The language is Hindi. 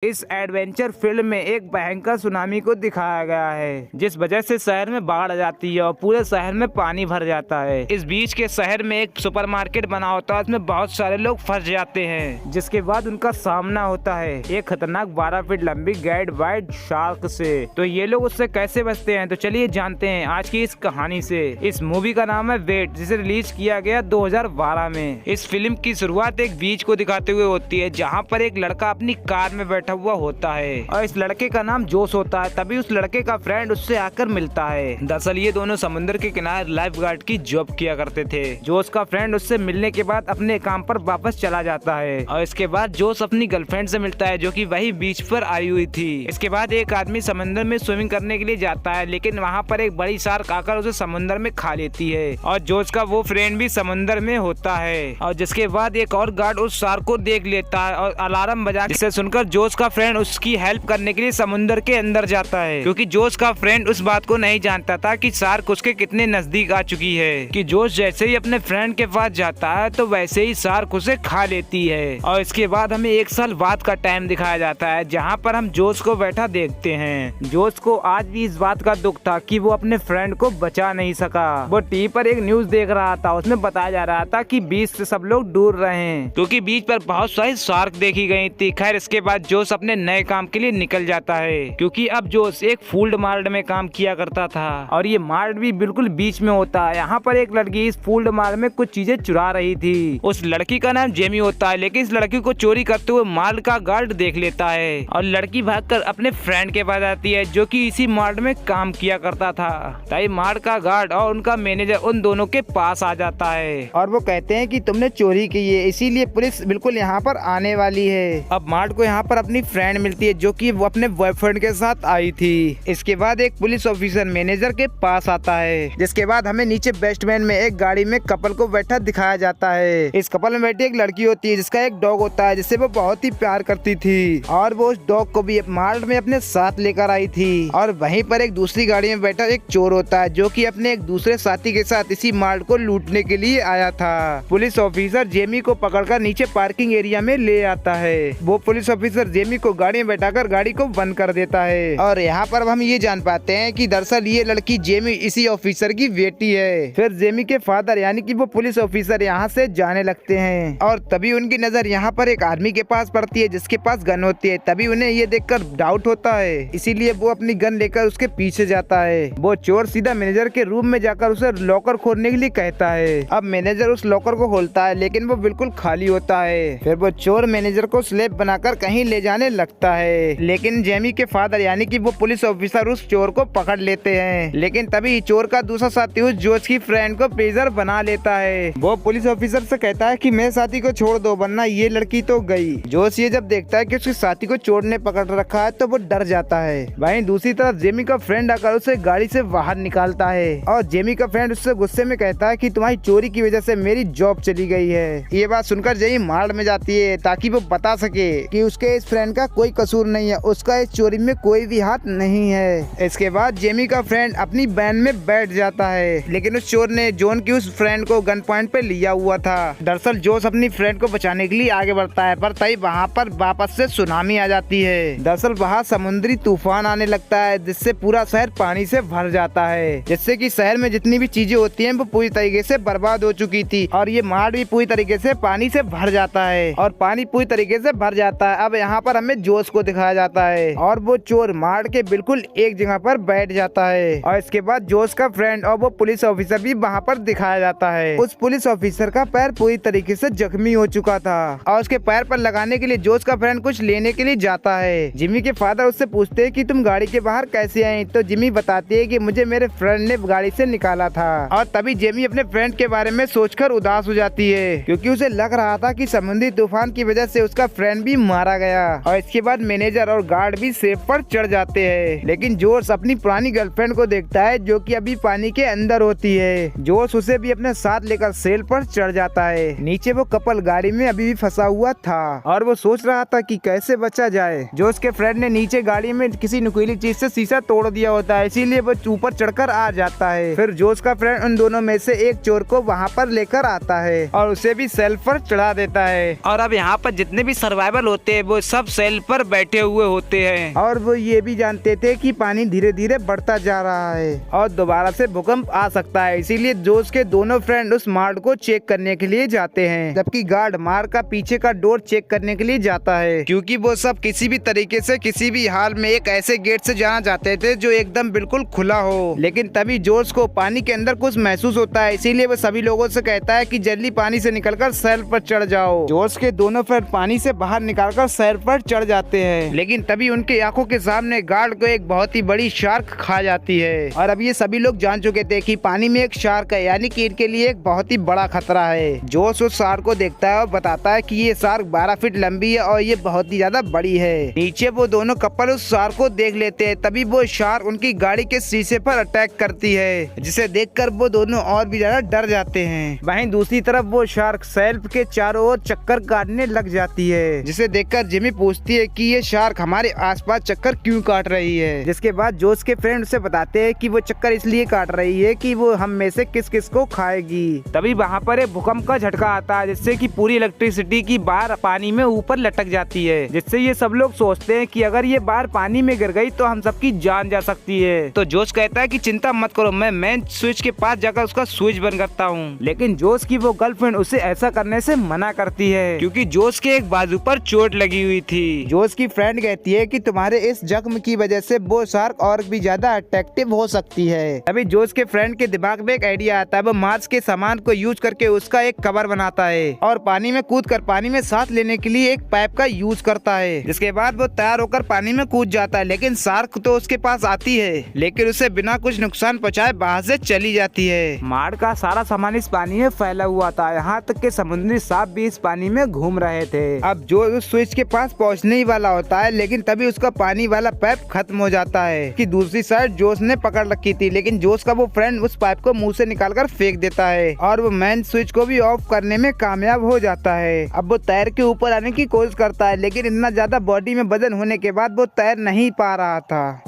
इस एडवेंचर फिल्म में एक भयंकर सुनामी को दिखाया गया है, जिस वजह से शहर में बाढ़ आ जाती है और पूरे शहर में पानी भर जाता है। इस बीच के शहर में एक सुपरमार्केट बना होता है, उसमें बहुत सारे लोग फंस जाते हैं, जिसके बाद उनका सामना होता है एक खतरनाक 12 फीट लंबी ग्रेट व्हाइट शार्क से। तो ये लोग उससे कैसे बचते हैं, तो चलिए जानते हैं आज की इस कहानी से। इस मूवी का नाम है वेट, जिसे रिलीज किया गया 2012 में। इस फिल्म की शुरुआत एक बीच को दिखाते हुए होती है, जहाँ पर एक लड़का अपनी कार में बैठा हुआ होता है और इस लड़के का नाम जोश होता है। तभी उस लड़के का फ्रेंड उससे आकर मिलता है। दरअसल ये दोनों समुद्र के किनारे लाइफ गार्ड की जॉब किया करते थे। जोश का फ्रेंड उससे मिलने के बाद अपने काम पर वापस चला जाता है और इसके बाद जोश अपनी गर्लफ्रेंड से मिलता है, जो कि वही बीच पर आई हुई थी। इसके बाद एक आदमी समुद्र में स्विमिंग करने के लिए जाता है, लेकिन वहाँ पर एक बड़ी शार्क आकर उसे समुद्र में खा लेती है और जोश का वो फ्रेंड भी समुद्र में होता है। और जिसके बाद एक और गार्ड उस शार्क को देख लेता है और अलार्म बजा, जिसे सुनकर जोश का फ्रेंड उसकी हेल्प करने के लिए समुद्र के अंदर जाता है, क्योंकि जोश का फ्रेंड उस बात को नहीं जानता था कि शार्क उसके कितने नजदीक आ चुकी है। कि जोश जैसे ही अपने फ्रेंड के पास जाता है तो वैसे ही शार्क उसे खा लेती है। और इसके बाद हमें 1 साल बाद का टाइम दिखाया जाता है, जहाँ पर हम जोश को बैठा देखते हैं। जोश को आज भी इस बात का दुख था कि वो अपने फ्रेंड को बचा नहीं सका। वो टीवी पर एक न्यूज देख रहा था, उसमें बताया जा रहा था कि बीच से सब लोग दूर रहे हैं, क्योंकि बीच पर बहुत सारी शार्क देखी गई थी। खैर इसके बाद जोश अपने नए काम के लिए निकल जाता है, क्योंकि अब जोश एक फूड मार्ट में काम किया करता था और ये मार्ट भी बिल्कुल बीच में होता है। यहाँ पर एक लड़की इस फूड मार्ट में कुछ चीजें चुरा रही थी। उस लड़की का नाम जेमी होता है, लेकिन इस लड़की को चोरी करते हुए मार्ट का गार्ड देख लेता है और लड़की भागकर अपने फ्रेंड के पास आती है, जो कि इसी मार्ट में काम किया करता था। तभी मार्ट का गार्ड और उनका मैनेजर उन दोनों के पास आ जाता है और वो कहते हैं कि तुमने चोरी की है, इसीलिए पुलिस बिल्कुल यहाँ पर आने वाली है। अब मार्ट को यहाँ पर अपनी फ्रेंड मिलती है, जो कि वो अपने बॉयफ्रेंड के साथ आई थी। इसके बाद एक पुलिस ऑफिसर मैनेजर के पास आता है, जिसके बाद हमें नीचे बेस्टमैन में एक गाड़ी में कपल को बैठा दिखाया जाता है। इस कपल में बैठी एक लड़की होती है, जिसका एक डॉग होता है, जिससे वो बहुत ही प्यार करती थी और वो उस डॉग को भी मार्ट में अपने साथ लेकर आई थी। और वहीं पर एक दूसरी गाड़ी में बैठा एक चोर होता है, जो कि अपने एक दूसरे साथी के साथ इसी मार्ट को लूटने के लिए आया था। पुलिस ऑफिसर जेमी को पकड़कर नीचे पार्किंग एरिया में ले आता है। वो पुलिस ऑफिसर जेमी को गाड़ी में बैठाकर गाड़ी को बंद कर देता है और यहाँ पर हम ये जान पाते हैं कि दरअसल ये लड़की जेमी इसी ऑफिसर की बेटी है। फिर जेमी के फादर यानी कि वो पुलिस ऑफिसर यहाँ से जाने लगते हैं और तभी उनकी नजर यहाँ पर एक आदमी के पास पड़ती है, जिसके पास गन होती है। तभी उन्हें ये देखकर डाउट होता है, इसीलिए वो अपनी गन लेकर उसके पीछे जाता है। वो चोर सीधा मैनेजर के रूम में जाकर उसे लॉकर खोलने के लिए कहता है। अब मैनेजर उस लॉकर को खोलता है, लेकिन वो बिल्कुल खाली होता है। फिर वो चोर मैनेजर को स्लेब बनाकर कहीं ले जाने लगता है, लेकिन जेमी के फादर यानी कि वो पुलिस ऑफिसर उस चोर को पकड़ लेते हैं। लेकिन तभी चोर का दूसरा साथी उस जोश की फ्रेंड को प्रिजनर बना लेता है। वो पुलिस ऑफिसर से कहता है कि मेरे साथी को छोड़ दो, वरना ये लड़की तो गई। जोश ये जब देखता है कि उसके साथी को चोर ने पकड़ रखा है तो वो डर जाता है। वहीं दूसरी तरफ जेमी का फ्रेंड आकर उसे गाड़ी से बाहर निकालता है और जेमी का फ्रेंड उससे गुस्से में कहता है कि तुम्हारी चोरी की वजह से मेरी जॉब चली गई है। ये बात सुनकर जेमी मार्ट में जाती है, ताकि वो बता सके कि उसके इस फ्रेंड का कोई कसूर नहीं है, उसका इस चोरी में कोई भी हाथ नहीं है। इसके बाद जेमी का फ्रेंड अपनी वैन में बैठ जाता है, लेकिन उस चोर ने जॉन की उस फ्रेंड को गन पॉइंट पे लिया हुआ था। दरअसल जोश अपनी फ्रेंड को बचाने के लिए आगे बढ़ता है, पर तभी वहाँ पर वापस से सुनामी आ जाती है। दरअसल वहाँ समुद्री तूफान आने लगता है, जिससे पूरा शहर पानी से भर जाता है, जिससे कि शहर में जितनी भी चीजें होती हैं वो पूरी तरीके से बर्बाद हो चुकी थी और ये मार्ट भी पूरी तरीके से पानी से भर जाता है और पानी पूरी तरीके से भर जाता है। अब यहाँ पर हमें जोश को दिखाया जाता है और वो चोर मार्ट के बिल्कुल एक जगह पर बैठ जाता है और इसके बाद जोश का फ्रेंड और वो पुलिस ऑफिसर भी वहाँ पर दिखाया जाता है। उस पुलिस ऑफिसर का पैर पूरी तरीके से जख्मी हो चुका था और उसके पैर पर लगाने के लिए जोश का फ्रेंड कुछ लेने के लिए जाता है। जिमी के फादर उससे पूछते हैं कि तुम गाड़ी के बाहर कैसे आई, तो जिमी बताती है कि मुझे मेरे फ्रेंड ने गाड़ी से निकाला था। और तभी जेमी अपने फ्रेंड के बारे में सोचकर उदास हो जाती है, क्योंकि उसे लग रहा था कि समुद्री तूफान की वजह से उसका फ्रेंड भी मारा गया। और इसके बाद मैनेजर और गार्ड भी सेफ पर चढ़ जाते हैं, लेकिन जोश अपनी पुरानी गर्लफ्रेंड को देखता है, जो कि अभी पानी के अंदर होती है। जोश उसे भी अपने साथ लेकर सेल पर चढ़ जाता है। नीचे वो कपल गाड़ी में अभी भी फंसा हुआ था और वो सोच रहा था कि कैसे बचा जाए। जोश के फ्रेंड ने नीचे गाड़ी में किसी नुकीली चीज से शीशा तोड़ दिया होता है, इसीलिए वो ऊपर चढ़कर आ जाता है। फिर जोश का फ्रेंड उन दोनों में से एक चोर को वहाँ पर लेकर आता है और उसे भी सेल पर चढ़ा देता है। और अब यहाँ पर जितने भी सर्वाइवल होते हैं वो सब सेल पर बैठे हुए होते हैं और वो ये भी जानते थे कि पानी धीरे धीरे बढ़ता जा रहा है और दोबारा से भूकंप आ सकता है। इसीलिए जोश के दोनों फ्रेंड उस मार्ग को चेक करने के लिए जाते हैं, जबकि गार्ड मार्ग का पीछे का डोर चेक करने के लिए जाता है, क्योंकि वो सब किसी भी तरीके से किसी भी हाल में एक ऐसे गेट से जाना चाहते थे जो एकदम बिल्कुल खुला हो। लेकिन तभी जोश को पानी के अंदर कुछ महसूस होता है, इसीलिए वो सभी लोगों से कहता है कि जल्दी पानी से निकलकर सैल पर चढ़ जाओ। जोश के दोनों फ्रेंड पानी से बाहर निकालकर सैल पर चढ़ जाते हैं, लेकिन तभी उनके आंखों के सामने गार्ड को एक बहुत ही बड़ी शार्क खा जाती है। और अब ये सभी लोग जान चुके थे कि पानी में एक शार्क है, यानी कि इनके लिए एक बहुत ही बड़ा खतरा है। जोश उस शार्क को देखता है और बताता है कि ये शार्क 12 फीट लंबी है और ये बहुत ही ज्यादा बड़ी है। नीचे वो दोनों कपल उस शार्क को देख लेते हैं, तभी वो शार्क उनकी गाड़ी के शीशे पर अटैक करती है, जिसे देखकर वो दोनों और भी ज्यादा डर जाते हैं। वहीं दूसरी तरफ वो शार्क सेल्फ के चारों ओर चक्कर काटने लग जाती है, जिसे देखकर जिमी पूछती है कि ये शार्क हमारे आसपास चक्कर क्यों काट रही है। जिसके बाद जोश के फ्रेंड उसे बताते हैं कि वो चक्कर इसलिए काट रही है कि वो हम में से किस किस को खाएगी। तभी वहाँ पर एक भूकंप का झटका आता है, जिससे कि पूरी इलेक्ट्रिसिटी की बार पानी में ऊपर लटक जाती है, जिससे ये सब लोग सोचते हैं कि अगर ये बार पानी में गिर गई तो हम सबकी जान जा सकती है। तो जोश कहता है कि चिंता मत करो, मैं मेन स्विच के पास जाकर उसका स्विच बंद करता हूँ। लेकिन जोश की वो गर्लफ्रेंड उसे ऐसा करने से मना करती है, क्योंकि जोश के एक बाजू पर चोट लगी हुई थी। जोश की फ्रेंड कहती है कि तुम्हारे इस जख्म की वजह से वो शार्क और भी ज्यादा अट्रैक्टिव हो सकती है। तभी जोश के फ्रेंड के दिमाग में एक आइडिया आता है, वो मार्स के सामान को यूज करके उसका एक कवर बनाता है और पानी में कूदकर पानी में सांस लेने के लिए एक पाइप का यूज करता है। जिसके बाद वो तैयार होकर पानी में कूद जाता है, लेकिन शार्क तो उसके पास आती है, लेकिन उसे बिना कुछ नुकसान पहुंचाए बाहर से चली जाती है। मार्स का सारा सामान इस पानी में फैला हुआ था, यहाँ तक के समुद्री सांप भी इस पानी में घूम रहे थे। अब जो उस स्विच के पास पहुँचने ही वाला होता है, लेकिन तभी उसका पानी वाला पाइप खत्म हो जाता है कि दूसरी साइड जोश ने पकड़ रखी थी, लेकिन जोश का वो फ्रेंड उस पाइप को मुंह से निकालकर फेंक देता है और वो मेन स्विच को भी ऑफ करने में कामयाब हो जाता है। अब वो तैर के ऊपर आने की कोशिश करता है, लेकिन इतना ज्यादा बॉडी में वजन होने के बाद वो तैर नहीं पा रहा था।